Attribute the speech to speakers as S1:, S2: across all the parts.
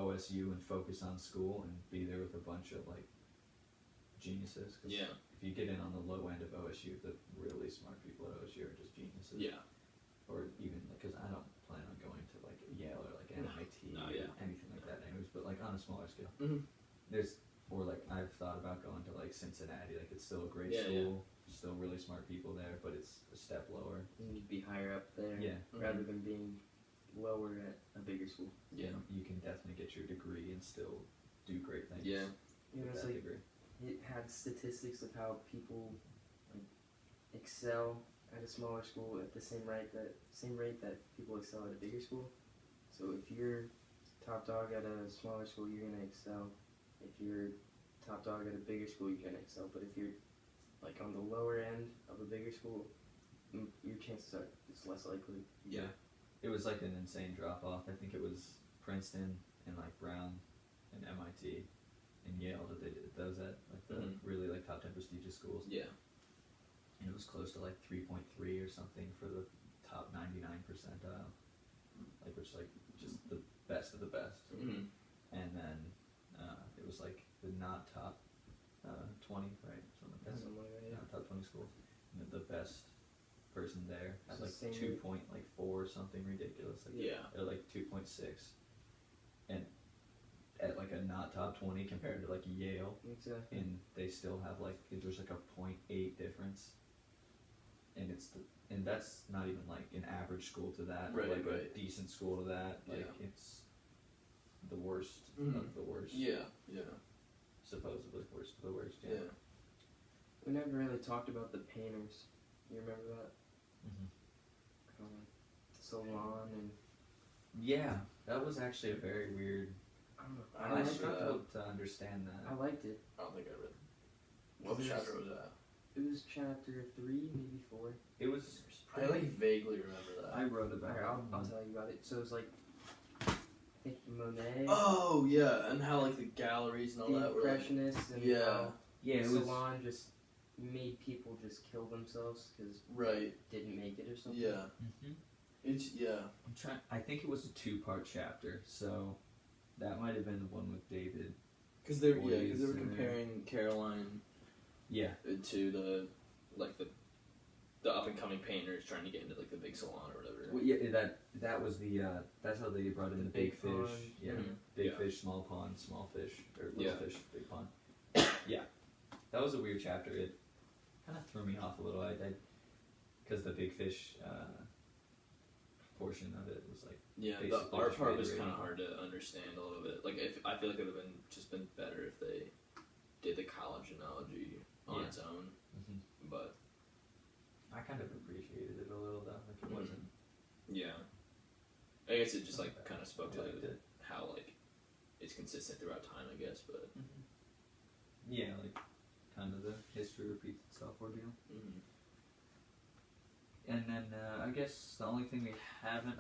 S1: OSU and focus on school and be there with a bunch of like geniuses. 'Cause
S2: Yeah.
S1: if you get in on the low end of OSU, the really smart people at OSU are just geniuses.
S2: Yeah.
S1: Or even because I don't plan on going to like Yale or like MIT
S2: No,
S1: or
S2: yeah.
S1: anything like that, anyways. But like on a smaller scale,
S2: Mhm.
S1: there's or like I've thought about going to like Cincinnati. Like it's still a great
S2: Yeah, yeah.
S1: school, still really smart people there, but it's a step lower.
S3: You need to be higher up there,
S1: Yeah.
S3: rather than being lower at a bigger school.
S2: Yeah.
S1: You can definitely get your degree and still do great things.
S2: Yeah.
S3: You know,
S1: with
S3: it's
S1: that
S3: like
S1: degree.
S3: it had statistics of how people like excel at a smaller school at the same rate that people excel at a bigger school. So if you're top dog at a smaller school, you're gonna excel. If you're top dog at a bigger school, you're gonna excel. But if you're like on the lower end of a bigger school, your chances are it's less likely.
S2: Yeah.
S1: It was like an insane drop off. I think it was Princeton and like Brown and MIT and Yale that they did those at like the really like top 10 prestigious schools.
S2: Yeah.
S1: And it was close to like 3.3 or something for the top 99 percentile, like which like just the best of the best.
S2: Mm-hmm.
S1: And then it was like the not top 20, right? Something like that.
S3: Something like that, yeah.
S1: Not top 20 schools. And the best person there had
S3: So
S1: like
S3: same
S1: 2.4 or something ridiculous. Like
S2: Yeah.
S1: or like 2.6, and at like a not top 20 compared to like Yale,
S3: Exactly.
S1: and they still have like there's like a 0.8 difference, and and that's not even like an average school to that, or
S2: Right,
S1: like
S2: right.
S1: a decent school to that. Like
S2: Yeah.
S1: it's the worst
S2: Mhm.
S1: of the worst.
S2: Yeah. Yeah.
S1: Supposedly worst of the worst.
S2: Yeah.
S1: Yeah.
S3: We never really talked about the painters. You remember that?
S1: Mm-hmm.
S3: Salon and
S1: Yeah, that was actually a very weird.
S3: I don't know.
S2: I
S1: I
S2: like that.
S1: struggled to understand that.
S3: I liked it.
S2: I don't think I read. What
S3: There's-
S2: chapter was that?
S3: It was chapter 3, maybe 4.
S1: It was.
S2: I like vaguely remember that.
S1: I wrote about
S3: Alright,
S1: it.
S3: I'll tell you about it. So it was like, I think Monet,
S2: Oh yeah, and how like the galleries and all
S3: the
S2: that were like,
S3: Impressionists, and
S2: yeah.
S3: how
S1: Yeah, it was.
S3: Salon just made people just kill themselves because
S2: right.
S3: didn't make it or something.
S2: Yeah.
S1: Mhm.
S2: It's yeah.
S1: I'm trying. I think it was a 2-part chapter, so that might have been the one with David.
S2: Because they were
S1: Boys,
S2: comparing Caroline
S1: Yeah.
S2: to the up and coming painters trying to get into like the big salon or whatever.
S1: Well, yeah, that was the that's how they brought in the big fish.
S3: pond.
S1: Yeah,
S2: Mhm.
S1: big
S2: Yeah.
S1: fish, small pond, small fish, or little
S2: Yeah.
S1: fish, big pond. Yeah, that was a weird chapter. It kind of threw me off a little. I because the big fish portion of it was like
S2: Yeah, the
S1: basically
S2: art
S1: just
S2: part was
S1: reiterating.
S2: kind of hard to understand a little bit. Like, if I feel like it would have been better if they did the college analogy on
S1: Yeah.
S2: its own.
S1: Mhm.
S2: But
S1: I kind of appreciated it a little though. Like it wasn't.
S2: yeah, I guess it just like kind of spoke
S1: I liked
S2: to
S1: it.
S2: how like it's consistent throughout time. I guess, but
S1: Yeah, like kind of the history repeats itself ordeal. And then I guess the only thing we haven't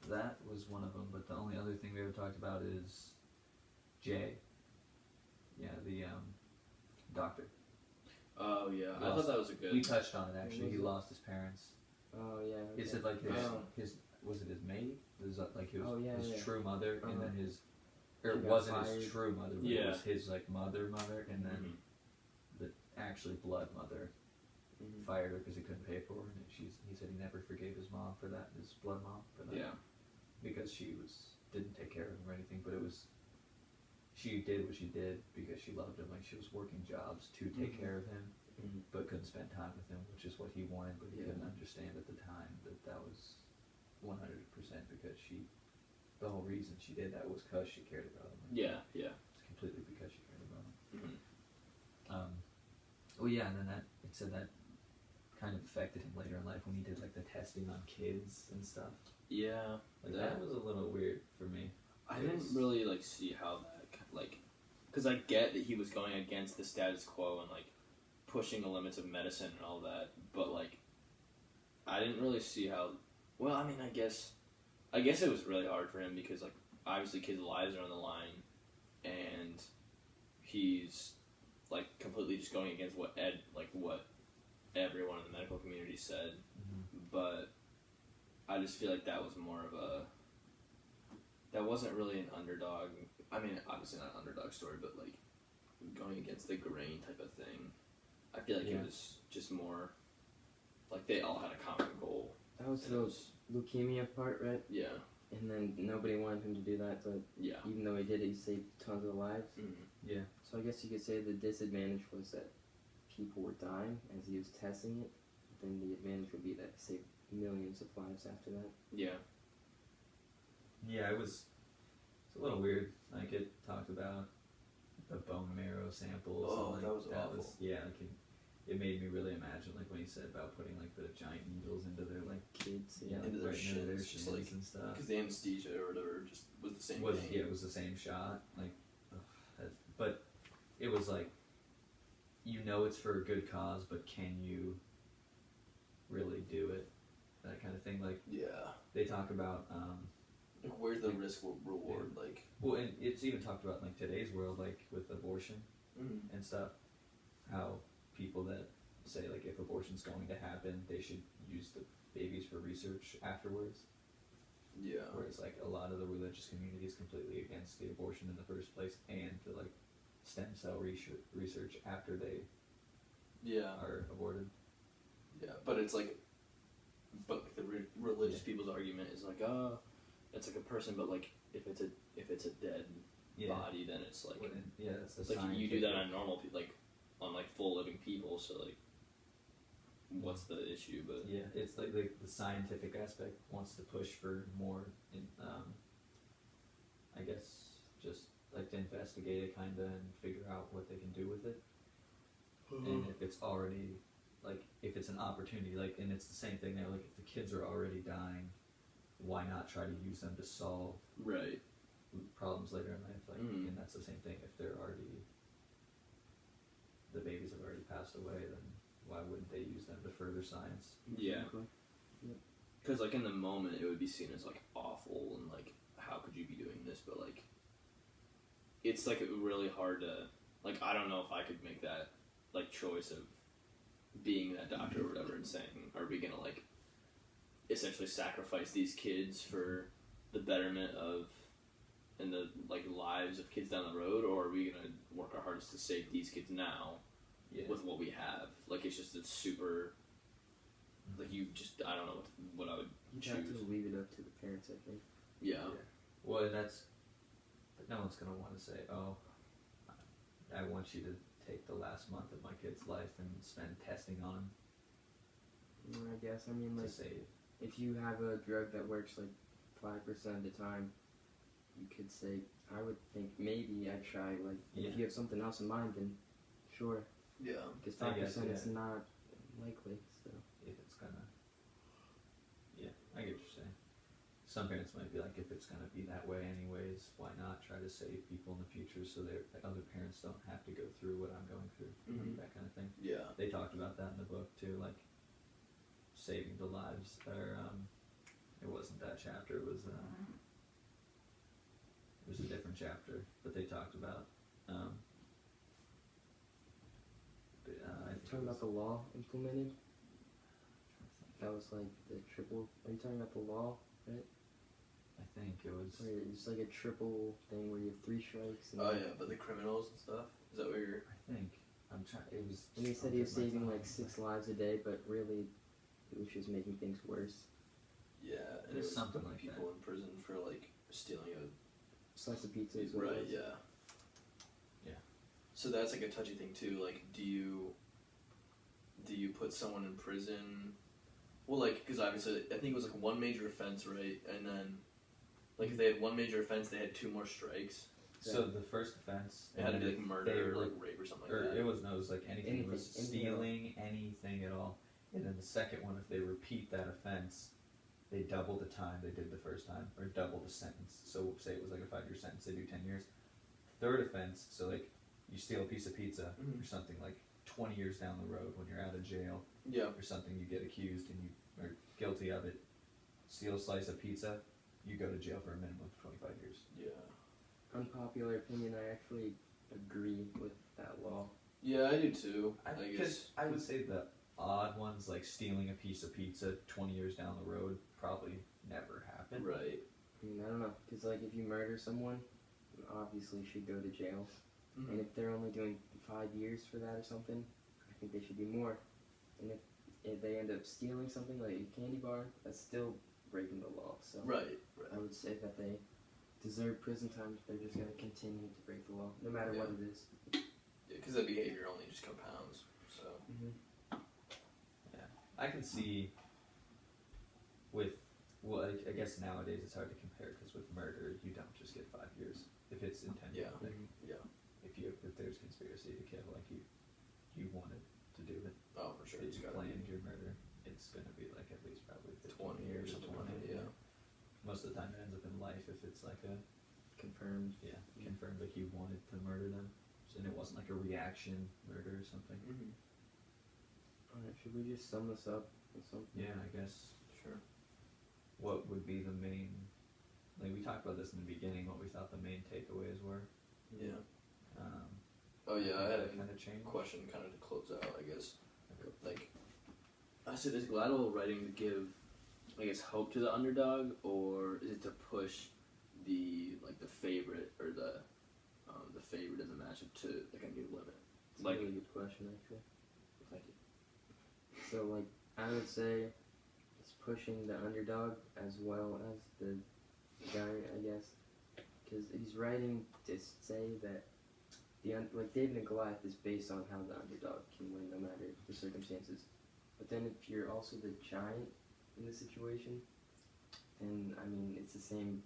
S1: that was one of them, but the only other thing we haven't talked about is Jay. Yeah, the doctor.
S2: oh yeah, I
S1: Lost-
S2: thought that was a good.
S1: We touched on it actually.
S3: Was
S1: He
S3: it?
S1: lost his parents.
S3: Oh, yeah.
S1: He
S3: okay.
S1: said like
S2: Oh.
S1: his was it his maid? His like his,
S3: Oh, yeah,
S1: his
S3: yeah.
S1: true mother, and then his or
S3: He
S1: it
S3: got
S1: wasn't
S3: fired.
S1: his true mother, but
S2: Yeah.
S1: it was his like mother, and then
S2: Mhm.
S1: the actually blood mother
S3: Mhm.
S1: fired her because he couldn't pay for her, and he said he never forgave his mom for that, his blood mom for that.
S2: Yeah.
S1: Because she didn't take care of him or anything, but she did what she did because she loved him. Like she was working jobs to take
S3: Mhm.
S1: care of him,
S3: Mhm.
S1: but couldn't spend time with him, which is what he wanted, but he
S3: Yeah.
S1: couldn't understand at the time that was 100% because the whole reason she did that was because she cared about him. Like,
S2: Yeah, yeah.
S1: it's completely because she cared about him.
S2: Mhm.
S1: Well, yeah, and then it said that kind of affected him later in life when he did like the testing on kids and stuff.
S2: Yeah,
S1: Like
S2: that-
S1: that was a little weird for me.
S2: I didn't really like see how that like, because I get that he was going against the status quo and like pushing the limits of medicine and all that, but like I didn't really see how. Well, I mean, I guess it was really hard for him because like obviously kids' lives are on the line, and he's like completely just going against what everyone in the medical community said.
S1: Mm-hmm.
S2: But I just feel like that was more of a that wasn't really an underdog. I mean, obviously not an underdog story, but like going against the grain type of thing. I feel like
S3: Yeah.
S2: it was just more like they all had a common goal.
S3: That was
S2: And it
S3: the
S2: was-
S3: leukemia part, right?
S2: yeah,
S3: And then nobody wanted him to do that, but
S2: yeah.
S3: even though he did it, he saved tons of lives.
S2: Mm-hmm.
S3: So I guess you could say the disadvantage was that people were dying as he was testing it. Then the advantage would be that he saved millions of lives after that.
S2: Yeah.
S1: Yeah, it's a little weird. Like it talked about the bone marrow samples.
S2: Oh,
S1: and, like,
S2: that was awful.
S1: Yeah, like it made me really imagine like when he said about putting like the giant needles into their like
S3: Kids,
S1: yeah,
S2: Into their
S1: right into their
S2: shins, just,
S1: shins
S2: like,
S1: and stuff.
S2: Because the anesthesia or whatever just was the same thing.
S1: Yeah, it was the same shot. Like, but it was like, it's for a good cause, but can you really do it? That kind of thing. Like
S2: Yeah.
S1: they talk about.
S2: Like, where's the risk reward? Like.
S1: Well, and it's even talked about in like today's world, like with abortion
S2: Mm-hmm.
S1: and stuff. How people that say like if abortion's going to happen, they should use the babies for research afterwards.
S2: Yeah.
S1: Whereas like a lot of the religious community is completely against the abortion in the first place and the like stem cell research after they
S2: Yeah.
S1: are aborted.
S2: Yeah, but it's like, the religious people's argument is like, it's like a person, but like if it's a dead body, then it's like,
S1: that's the
S2: it's like you do that on normal people, like on like full living people. So like, what's the issue? But
S1: yeah, it's like the scientific aspect wants to push for more, I guess, just like to investigate it kind of and figure out what they can do with it. And if it's already, like, if it's an opportunity, like, and it's the same thing there, like, if the kids are already dying, why not try to use them to solve
S2: right.
S1: problems later in life? Like,
S2: Mm.
S1: and that's the same thing. If they're already, the babies have already passed away, then why wouldn't they use them to further science?
S2: Yeah.
S3: Exactly.
S2: Because like in the moment, it would be seen as like awful and like how could you be doing this? But like, it's like really hard to like. I don't know if I could make that like choice of being that doctor or whatever and saying, are we gonna like essentially sacrifice these kids for the betterment of and the like lives of kids down the road, or are we gonna work our hardest to save these kids now
S1: Yeah.
S2: with what we have? Like it's super. Like you just, I don't know what I would
S3: You have
S2: choose.
S3: to leave it up to the parents, I think.
S2: Yeah.
S1: Well, but no one's gonna want to say, "Oh, I want you to take the last month of my kid's life and spend testing on him
S3: I guess. I mean,
S1: to
S3: like,
S1: save."
S3: if you have a drug that works like 5% of the time, you could say, I would think maybe I'd try. Like,
S1: Yeah.
S3: if you have something else in mind, then sure.
S2: Yeah.
S3: Because
S1: I guess,
S3: 5% is
S1: yeah.
S3: not likely. So
S1: If it's gonna, yeah, I get what you're saying. Some parents might be like, if it's gonna be that way anyways, why not try to save people in the future so that other parents don't have to go through what I'm going through,
S2: Mhm.
S1: that kind of thing.
S2: Yeah.
S1: They talked about that in the book too, like saving the lives. Or it wasn't that chapter. It was a different chapter, but they talked about. I think
S3: talking
S1: it
S3: about the law implemented, that was like the triple. Are you talking about the law?
S1: I think it was.
S3: Where it's like a triple thing where you have 3 strikes. And
S2: Oh yeah, but the criminals and stuff. Is that what you're?
S1: I think I'm trying. It was.
S3: And he said he was
S1: something
S3: saving
S1: my
S3: like 6 lives a day, but really, it was just making things worse.
S2: Yeah, and
S1: There's
S2: it was
S1: something
S2: putting
S1: like
S2: people in prison for like stealing a.
S3: Slice of pizza is what it
S2: Right.
S3: was.
S2: Yeah.
S1: Yeah.
S2: So that's like a touchy thing too. Like, do you put someone in prison? Well, like, because obviously, I think it was like one major offense, right? And then, like, if they had one major offense, they had 2 more strikes.
S1: So the first offense.
S2: It had to
S1: and
S2: be
S1: then
S2: like murder
S1: they
S2: or
S1: were
S2: like rape or something
S1: or
S2: like that.
S1: it was like anything. It was
S3: Anything at all.
S1: stealing anything at all. And then the second one, if they repeat that offense, they double the time they did the first time, or double the sentence. So say it was like a 5-year sentence, they do 10 years. Third offense, so like you steal a piece of pizza
S2: Mhm.
S1: or something, like 20 years down the road when you're out of jail
S2: Yeah.
S1: or something, you get accused and you are guilty of it. Steal a slice of pizza, you go to jail for a minimum of 25 years.
S2: Yeah.
S3: Unpopular opinion, I actually agree with that law.
S2: Yeah, I do too. I
S1: Because
S2: guess.
S1: I would say the odd ones, like stealing a piece of pizza 20 years down the road, probably never happen.
S2: Right.
S3: I mean, I don't know, because like if you murder someone, you obviously should go to jail, and if they're only doing 5 years for that or something, I think they should be more. And if they end up stealing something like a candy bar, that's still breaking the law. So
S2: Right.
S3: I would say that they deserve prison time if they're just gonna continue to break the law, no matter what it is.
S2: Yeah, because that behavior only just compounds. So.
S1: I can see with, well, I guess nowadays it's hard to compare because with murder you don't just get 5 years if it's intended.
S2: Yeah.
S1: Like,
S2: Yeah.
S1: if there's conspiracy to kill, like you wanted to do it,
S2: Oh, for sure.
S1: if
S2: It's
S1: you
S2: gotta
S1: planned
S2: be
S1: your murder, it's gonna be like at least probably 15
S2: 20
S1: years
S2: or
S1: or
S2: something.
S1: 20.
S2: Yeah.
S1: Most of the time it ends up in life if it's like a
S3: Confirmed.
S1: confirmed like you wanted to murder them, and it wasn't like a reaction murder or something.
S3: Alright, should we just sum this up with something?
S1: Yeah, I guess.
S2: Sure.
S1: What would be the main, like we talked about this in the beginning, what we thought the main takeaways were.
S2: Yeah.
S1: Um,
S2: Oh yeah, I had a
S1: kind of change.
S2: question kind of to close out, I guess. Like, I said, is Gladwell writing to give, I guess, hope to the underdog, or is it to push the favorite or the favorite in the matchup to like a new limit?
S3: It's
S2: Like,
S3: a really good question, actually.
S2: thank you.
S3: So, like, I would say it's pushing the underdog as well as the giant, I guess. Because he's writing to say that like David and Goliath is based on how the underdog can win no matter the circumstances. But then if you're also the giant in the situation, then I mean it's the same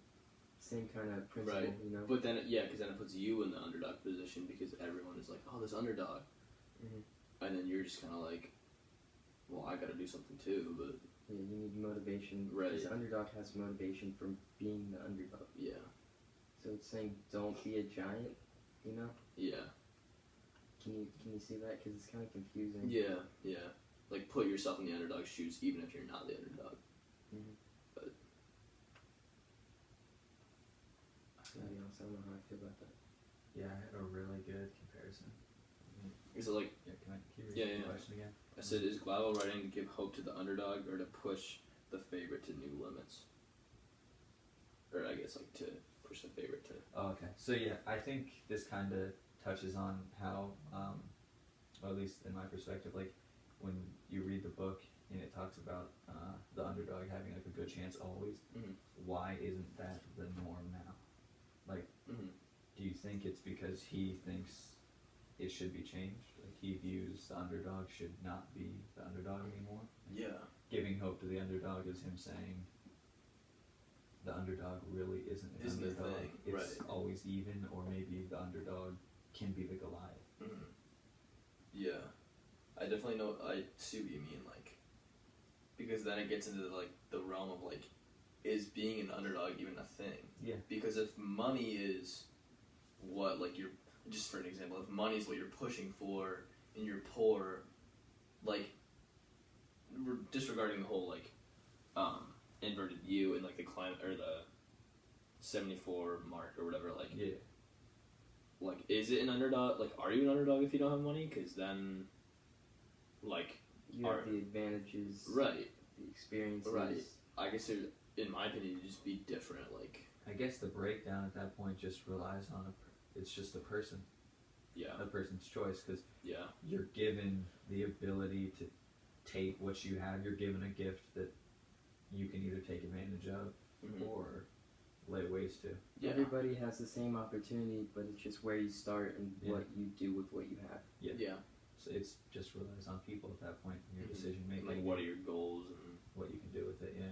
S3: kind of principle,
S2: Right.
S3: you know.
S2: But then, because then it puts you in the underdog position because everyone is like, oh, this underdog. And then you're just kind of like, well, I got to do something too, but
S3: Yeah, you need motivation.
S2: Right.
S3: Because the underdog has motivation from being the underdog.
S2: yeah.
S3: So it's saying don't be a giant, you know.
S2: Yeah.
S3: Can you see that? Because it's kind of confusing.
S2: Yeah, yeah. Like, put yourself in the underdog's shoes even if you're not the underdog.
S3: To be honest, I don't know how I feel about that.
S1: Yeah, I had a really good comparison.
S2: Is it like,
S1: Yeah, can you read
S2: Yeah,
S1: the
S2: yeah.
S1: question again?
S2: I said, is Gladwell writing to give hope to the underdog or to push the favorite to new limits? Or I guess, like, to push the favorite to...
S1: Oh, okay. So yeah, I think this kind of touches on how, or at least in my perspective, like when you read the book and it talks about the underdog having like a good chance always, why isn't that the norm now? Like, do you think it's because he thinks it should be changed? Like he views the underdog should not be the underdog anymore?
S2: Yeah.
S1: Giving hope to the underdog is him saying the underdog really isn't an
S2: Isn't the
S1: underdog.
S2: thing,
S1: It's
S2: right.
S1: always even, or maybe the underdog can be the Goliath.
S2: Yeah. I definitely know, I see what you mean, like, because then it gets into, like, the realm of, like, is being an underdog even a thing?
S1: Yeah.
S2: Because if money is what, like, you're, just for an example, if money is what you're pushing for and you're poor, like, disregarding the whole, like, inverted view and, like, the climate, or the 74 mark or whatever, like,
S1: Yeah.
S2: like, is it an underdog? Like, are you an underdog if you don't have money? Because then, like,
S3: You have the advantages,
S2: right,
S3: the experiences.
S2: Right. I guess it, in my opinion, it'd just be different. Like,
S1: I guess the breakdown at that point just relies on it's just a person,
S2: yeah,
S1: a person's choice, because
S2: yeah,
S1: you're given the ability to take what you have. You're given a gift that you can either take advantage of or lay waste to.
S2: yeah.
S3: Everybody has the same opportunity, but it's just where you start and what you do with what you have.
S2: Yeah.
S1: So it's just relies on people at that point in your decision making.
S2: Like, what are your goals and
S1: what you can do with it? Yeah.